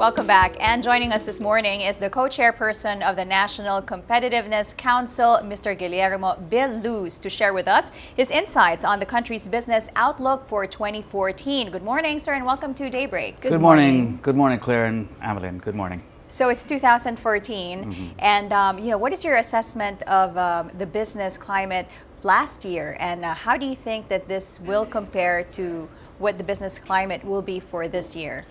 Welcome back. And joining us this morning is the co-chairperson of the National Competitiveness Council, Mr. Guillermo to share with us his insights on the country's business outlook for 2014. Good morning, sir, and welcome to Daybreak. Good morning. Good morning, Claire and Ameline. Good morning. So it's 2014, and what is your assessment of the business climate last year, and how do you think that this will compare to what the business climate will be for this year?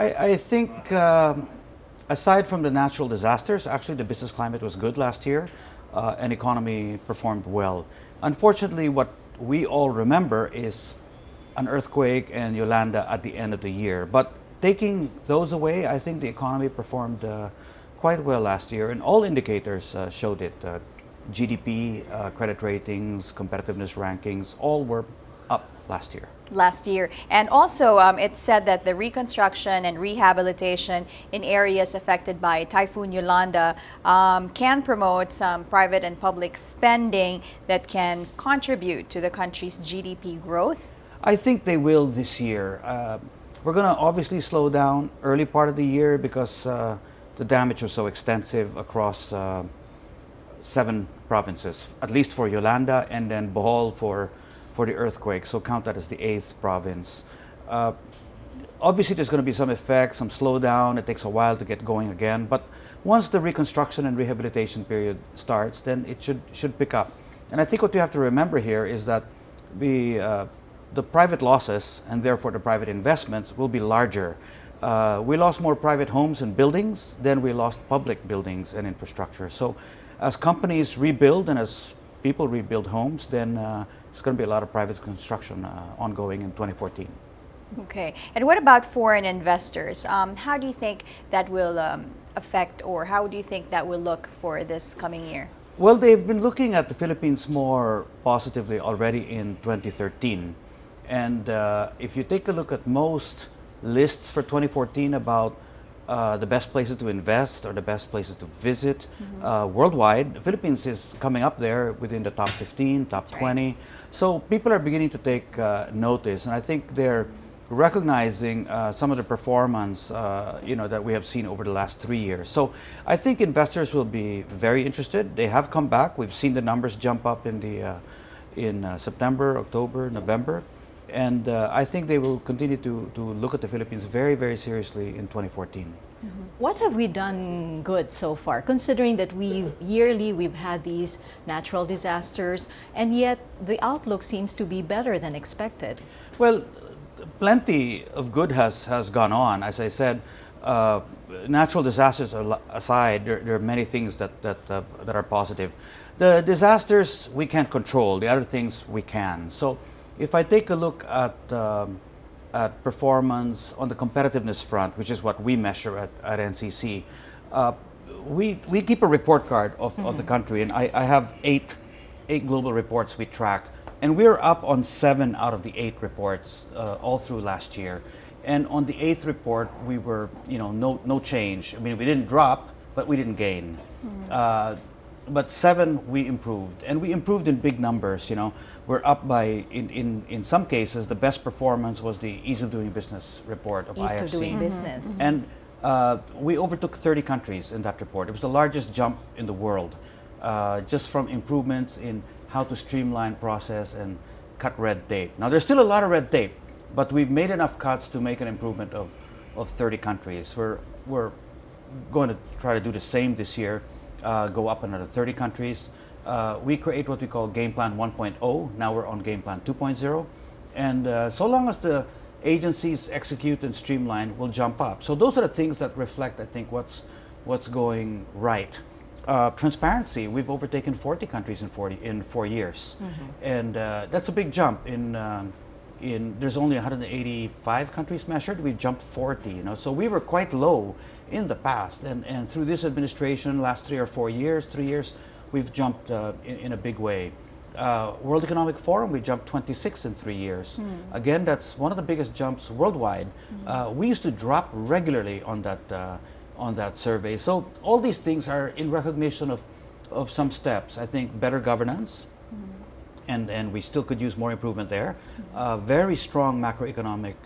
I think aside from the natural disasters, actually the business climate was good last year and economy performed well. Unfortunately, what we all remember is an earthquake and Yolanda at the end of the year. But taking those away, I think the economy performed quite well last year, and all indicators showed it. GDP, credit ratings, competitiveness rankings, all were up last year. And also it said that the reconstruction and rehabilitation in areas affected by Typhoon Yolanda can promote some private and public spending that can contribute to the country's GDP growth. I think they will this year. We're going to obviously slow down early part of the year because the damage was so extensive across 7 provinces, at least for Yolanda, and then Bohol for the earthquake, so count that as the 8th province. Obviously there's going to be some effect, some slowdown. It takes a while to get going again, but once the reconstruction and rehabilitation period starts, then it should pick up. And I think what you have to remember here is that the private losses, and therefore the private investments, will be larger. We lost more private homes and buildings than we lost public buildings and infrastructure. So as companies rebuild and as people rebuild homes, then there's going to be a lot of private construction ongoing in 2014. Okay. And what about foreign investors? How do you think that will affect, or how do you think that will look for this coming year? Well, they've been looking at the Philippines more positively already in 2013. And if you take a look at most lists for 2014 about the best places to invest or the best places to visit worldwide, the Philippines is coming up there within the top 15, top 20. Right. So people are beginning to take notice, and I think they're recognizing some of the performance that we have seen over the last 3 years. So I think investors will be very interested. They have come back. We've seen the numbers jump up in September, October, November. And I think they will continue to look at the Philippines very, very seriously in 2014. What have we done good so far, considering that yearly we've had these natural disasters, and yet the outlook seems to be better than expected? Well, plenty of good has gone on. As I said, natural disasters aside, there are many things that are positive. The disasters we can't control, the other things we can. So if I take a look at performance on the competitiveness front, which is what we measure at NCC, we keep a report card of the country, and I have eight global reports we track, and we're up on 7 out of the 8 reports all through last year. And on the 8th report, we were no change. I mean, we didn't drop, but we didn't gain. But 7 we improved, and we improved in big numbers. We're up by, in some cases, the best performance was the Ease of Doing Business report of IFC. Ease of Doing Business. And we overtook 30 countries in that report. It was the largest jump in the world, just from improvements in how to streamline process and cut red tape. Now, there's still a lot of red tape, but we've made enough cuts to make an improvement of 30 countries. We're going to try to do the same this year. Go up another 30 countries. We create what we call Game Plan 1.0. Now we're on Game Plan 2.0. And so long as the agencies execute and streamline, we'll jump up. So those are the things that reflect, I think, what's going right. Transparency, we've overtaken 40 countries in 4 years. And that's a big jump. There's only 185 countries measured. We've jumped 40. So we were quite low in the past, and through this administration, last 3 or 4 years, 3 years, we've jumped in a big way. World Economic Forum, we jumped 26 in 3 years. Again, that's one of the biggest jumps worldwide. We used to drop regularly on that survey. So all these things are in recognition of some steps. I think better governance, and we still could use more improvement there. Very strong macroeconomic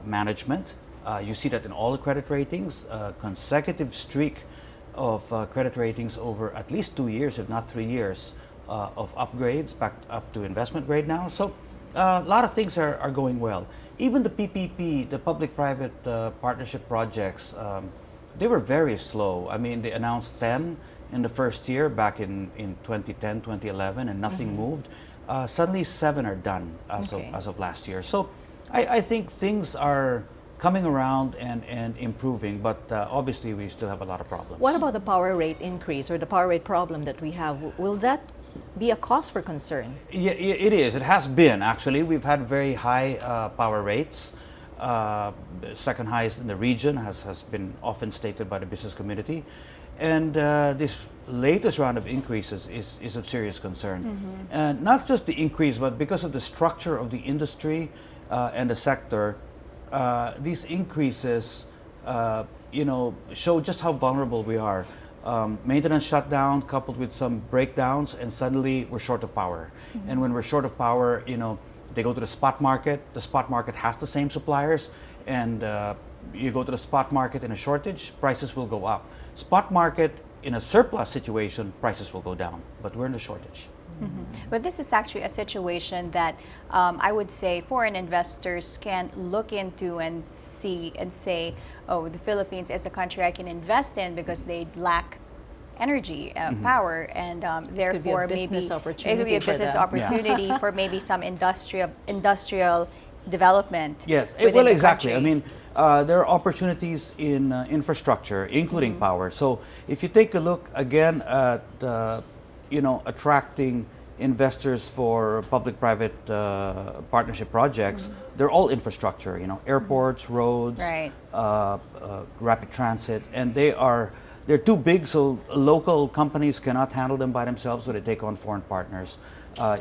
management. You see that in all the credit ratings, consecutive streak of credit ratings over at least 2 years, if not 3 years, of upgrades back up to investment grade now. So a lot of things are going well. Even the PPP, the public-private partnership projects, they were very slow. I mean, they announced 10 in the first year back in 2010, 2011, and nothing moved. Suddenly 7 are done as of last year. So I think things are coming around and improving, but obviously we still have a lot of problems. What about the power rate increase or the power rate problem that we have? Will that be a cause for concern? Yeah, it is. It has been, actually. We've had very high power rates. Second highest in the region, has been often stated by the business community. And this latest round of increases is of serious concern. And not just the increase, but because of the structure of the industry and the sector, these increases show just how vulnerable we are. Maintenance shutdown coupled with some breakdowns, and suddenly we're short of power. And when we're short of power, they go to the spot market. The spot market has the same suppliers, and you go to the spot market in a shortage, prices will go up. Spot market in a surplus situation, prices will go down, but we're in a shortage. But this is actually a situation that I would say foreign investors can look into and see and say, oh, the Philippines is a country I can invest in because they lack energy, power, and therefore maybe it could be a business opportunity for maybe some industrial development. Yes, within well, the exactly. country. I mean, there are opportunities in infrastructure, including power. So if you take a look again at attracting investors for public-private partnership projects, they're all infrastructure. Airports, roads, Right. Rapid transit, and they're too big, so local companies cannot handle them by themselves, so they take on foreign partners.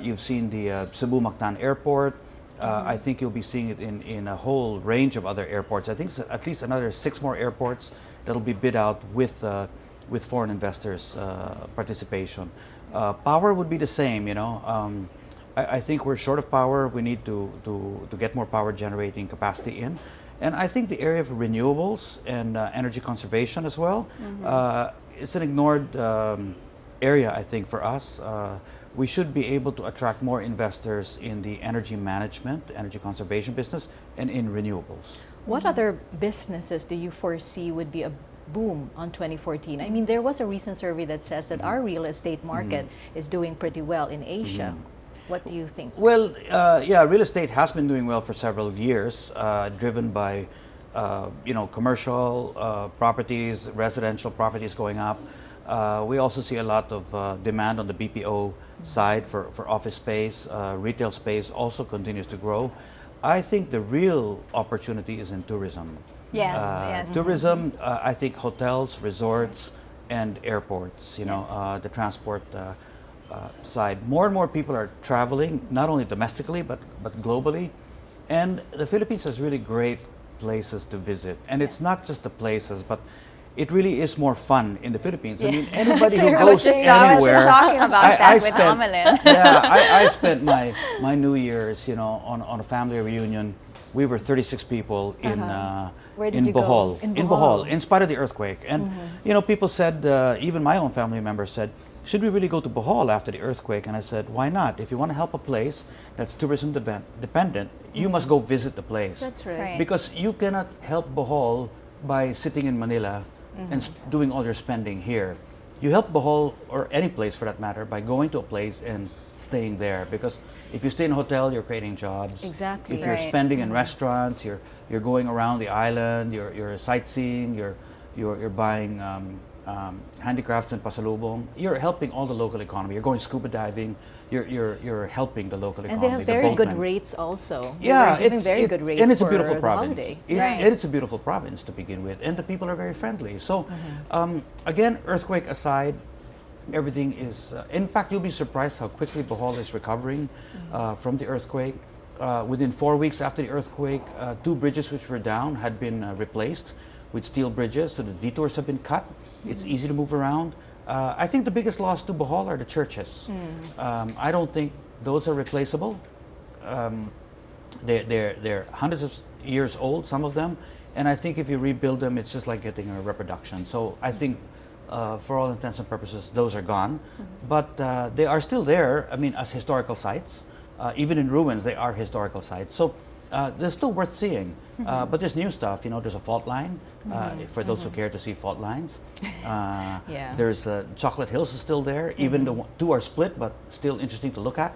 You've seen the Cebu-Mactan Airport. I think you'll be seeing it in a whole range of other airports. I think at least another 6 more airports that'll be bid out with foreign investors' participation. Power would be the same. I think we're short of power. We need to get more power generating capacity in. And I think the area of renewables and energy conservation as well, it's an ignored area, I think, for us. We should be able to attract more investors in the energy management, energy conservation business, and in renewables. What other businesses do you foresee would be a boom on 2014? I mean, there was a recent survey that says that our real estate market is doing pretty well in Asia. What do you think? Well, real estate has been doing well for several years, driven by commercial properties, residential properties going up. We also see a lot of demand on the BPO side for office space. Retail space also continues to grow. I think the real opportunity is in tourism. Yes. Tourism, I think hotels, resorts, and airports, the transport side. More and more people are traveling, not only domestically, but globally. And the Philippines has really great places to visit. And it's not just the places, but it really is more fun in the Philippines. I mean, anybody who goes anywhere. I was just talking about that with Amelin. I spent my New Year's, on a family reunion. We were 36 people in Where did you Bohol. go? In Bohol, in spite of the earthquake. And people said, even my own family members said, should we really go to Bohol after the earthquake? And I said, why not? If you want to help a place that's tourism dependent, you must go visit the place. That's right. Because you cannot help Bohol by sitting in Manila and doing all your spending here. You help Bohol, or any place for that matter, by going to a place and staying there. Because if you stay in a hotel, you're creating jobs. Exactly. If you're spending in restaurants, you're going around the island, you're sightseeing, you're buying handicrafts and pasalubong. You're helping all the local economy. You're going scuba diving. You're helping the local economy. And they have very good rates also. Yeah, They were giving very good rates and it's a for beautiful the province. holiday. It's a beautiful province to begin with, and the people are very friendly. So, again, earthquake aside, everything is. In fact, you'll be surprised how quickly Bohol is recovering from the earthquake. Within 4 weeks after the earthquake, 2 bridges which were down had been replaced with steel bridges, so the detours have been cut. It's easy to move around. I think the biggest loss to Bohol are the churches. I don't think those are replaceable. They're hundreds of years old, some of them, And I think if you rebuild them, it's just like getting a reproduction. So I think for all intents and purposes, those are gone. But they are still there, I mean, as historical sites. Even in ruins, they are historical sites. So they're still worth seeing. But there's new stuff, you know, there's a fault line, for those who care to see fault lines. Yeah. There's Chocolate Hills is still there, even the two are split, but still interesting to look at.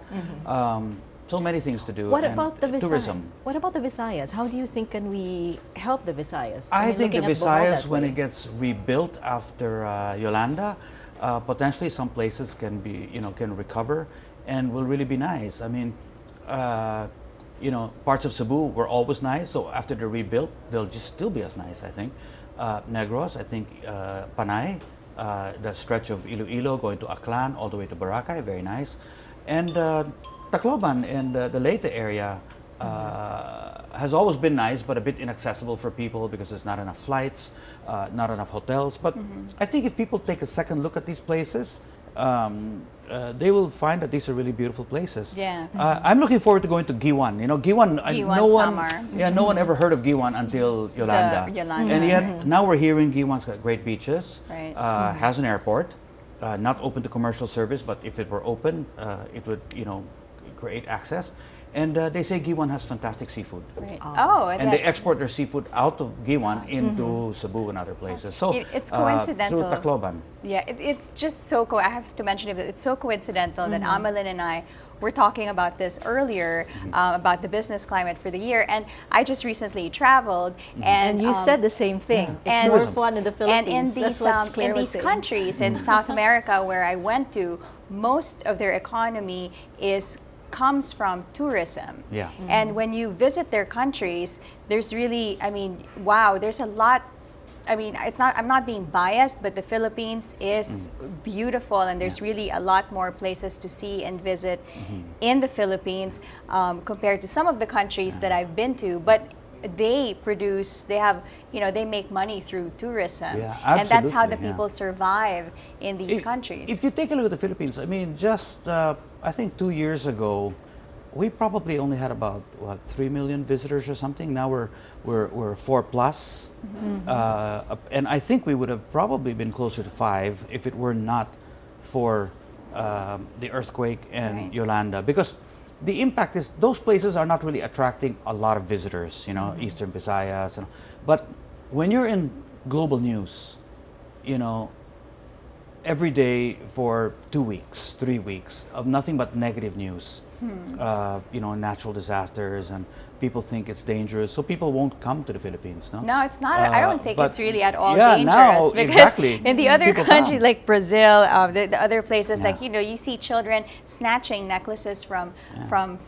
So many things to do. What and about the Visayas? tourism? What about the Visayas? How do you think can we help the Visayas? I mean, think the looking at Bohol Visayas, that when way. it gets rebuilt after Yolanda, potentially some places can be, you know, can recover and will really be nice. I mean, you know, parts of Cebu were always nice, so after they're rebuilt, they'll just still be as nice, I think. Negros, I think Panay, the stretch of Iloilo going to Aklan all the way to Boracay, very nice. And Tacloban and the Leyte area has always been nice, but a bit inaccessible for people because there's not enough flights, not enough hotels. But I think if people take a second look at these places, they will find that these are really beautiful places. Yeah. I'm looking forward to going to Giwan. You know, Giwan, Giwan no one, summer. yeah, no one ever heard of Giwan until Yolanda. Yolanda. And yet now we're hearing Giwan's got great beaches, Right. has an airport, not open to commercial service, but if it were open, it would, you know, create access. And they say Giwan has fantastic seafood. Right. And they that's- export their seafood out of Giwan into Cebu and other places. So It's coincidental. through Tacloban. Yeah, it's just so I have to mention it. It's so coincidental that Amalyn and I were talking about this earlier about the business climate for the year, and I just recently traveled, And you said the same thing. Yeah. It's And- more fun in the and Philippines. in That's these what Claire in was these saying. countries in South America where I went to, most of their economy comes from tourism. Yeah. And when you visit their countries, there's really, I mean, wow, there's a lot. I mean, I'm not being biased, but the Philippines is beautiful, and there's really a lot more places to see and visit in the Philippines compared to some of the countries that I've been to. But they have, you know, they make money through tourism. Yeah, and that's how the absolutely, yeah. people survive in these countries. If you take a look at the Philippines, I mean, just I think 2 years ago, we probably only had about 3 million visitors or something. Now we're 4 plus, and I think we would have probably been closer to 5 if it were not for the earthquake and Right. Yolanda, because the impact is those places are not really attracting a lot of visitors. You know, Eastern Visayas, but when you're in global news, you know, every day for 2 weeks, 3 weeks of nothing but negative news. You know, natural disasters, and people think it's dangerous, so people won't come to the Philippines. No, No, it's not. I don't think but it's really at all yeah, dangerous now, because exactly. in the other People countries come. like Brazil, the other places, Yeah. like, you know, you see children snatching necklaces from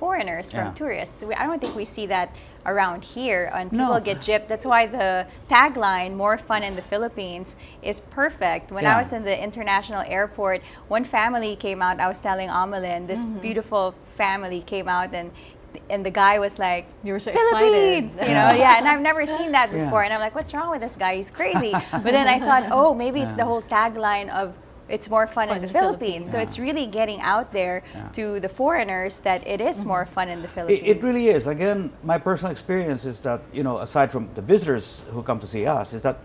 foreigners, from Yeah. tourists. I don't think we see that around here, and people No. get gypped. That's why the tagline "More fun in the Philippines" is perfect. When I Yeah. was in the international airport, one family came out. I was telling Amalyn, this beautiful family came out, and the guy was like, You were so Philippines, excited. you know, yeah, and I've never seen that Yeah. before, and I'm like, what's wrong with this guy? He's crazy. But then I thought, oh, maybe it's the whole tagline of it's more fun in the Philippines. So it's really getting out there to the foreigners that it is more fun in the Philippines. It really is. Again, my personal experience is that, you know, aside from the visitors who come to see us, is that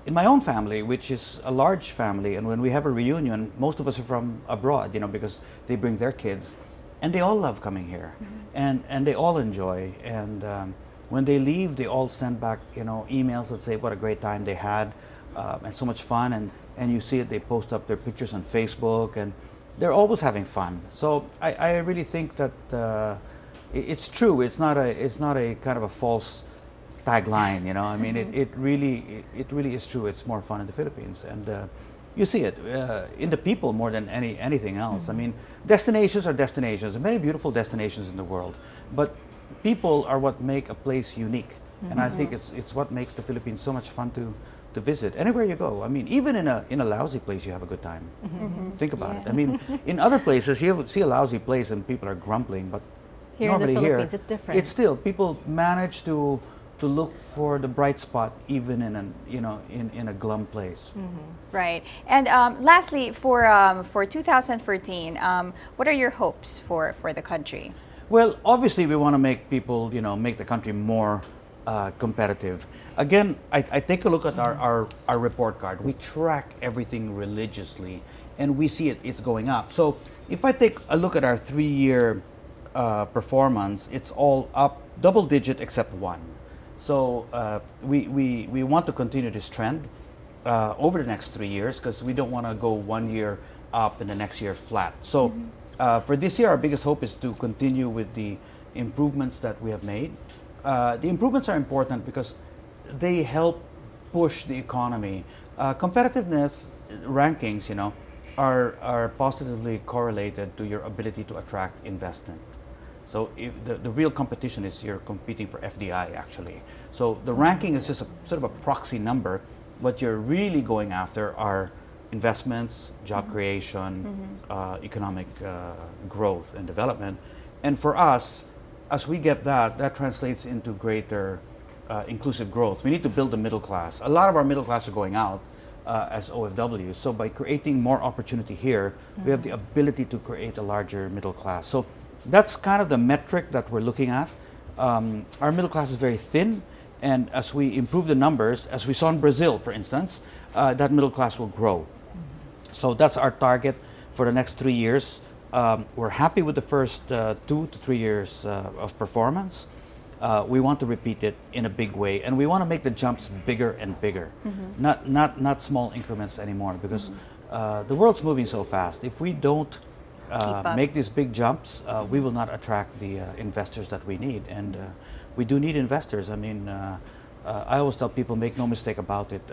in my own family, which is a large family, and when we have a reunion, most of us are from abroad, you know, because they bring their kids, and they all love coming here, and they all enjoy. And when they leave, they all send back, you know, emails that say what a great time they had, and so much fun. And you see it, they post up their pictures on Facebook, and they're always having fun. So I really think that it's true. It's not a kind of a false tagline, you know. I mean, it really is true. It's more fun in the Philippines, and you see it in the people more than anything else. I mean, destinations are destinations, and many beautiful destinations in the world, but people are what make a place unique, and I think it's what makes the Philippines so much fun to visit anywhere you go. I mean, even in a lousy place, you have a good time. Think about it. I mean, in other places, you see a lousy place and people are grumbling, but Here in the normally Philippines, it's different. It's still people manage to look for the bright spot even in a glum place. Right. And lastly, for 2014, what are your hopes for the country? Well, obviously, we want to make people, you know, make the country more competitive. Again, I take a look at our report card. We track everything religiously, and we see it's going up. So if I take a look at our 3-year performance, it's all up double digit except one. So we want to continue this trend over the next 3 years, because we don't want to go 1 year up and the next year flat. So for this year, our biggest hope is to continue with the improvements that we have made. The improvements are important because they help push the economy. Competitiveness rankings, are positively correlated to your ability to attract investment. So if the real competition is you're competing for FDI, actually. So the ranking is just a sort of a proxy number. What you're really going after are investments, job creation, economic growth and development. And for us, as we get that translates into greater inclusive growth. We need to build the middle class. A lot of our middle class are going out as OFW. So by creating more opportunity here, we have the ability to create a larger middle class. So that's kind of the metric that we're looking at. Our middle class is very thin, and as we improve the numbers, as we saw in Brazil, for instance, that middle class will grow. So that's our target for the next 3 years. We're happy with the first 2 to 3 years of performance. We want to repeat it in a big way, and we want to make the jumps bigger and bigger, not small increments anymore, because the world's moving so fast. If we don't make these big jumps, we will not attract the investors that we need, and we do need investors. I mean, I always tell people, make no mistake about it,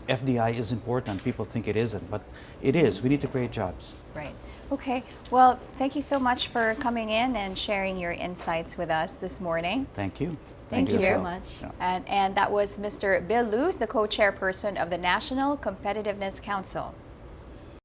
FDI is important. People think it isn't, but it is. We need to create jobs. Right. Okay. Well, thank you so much for coming in and sharing your insights with us this morning. Thank you. Thank you as very well. much. Yeah. And that was Mr. Bill Luz, the co-chairperson of the National Competitiveness Council.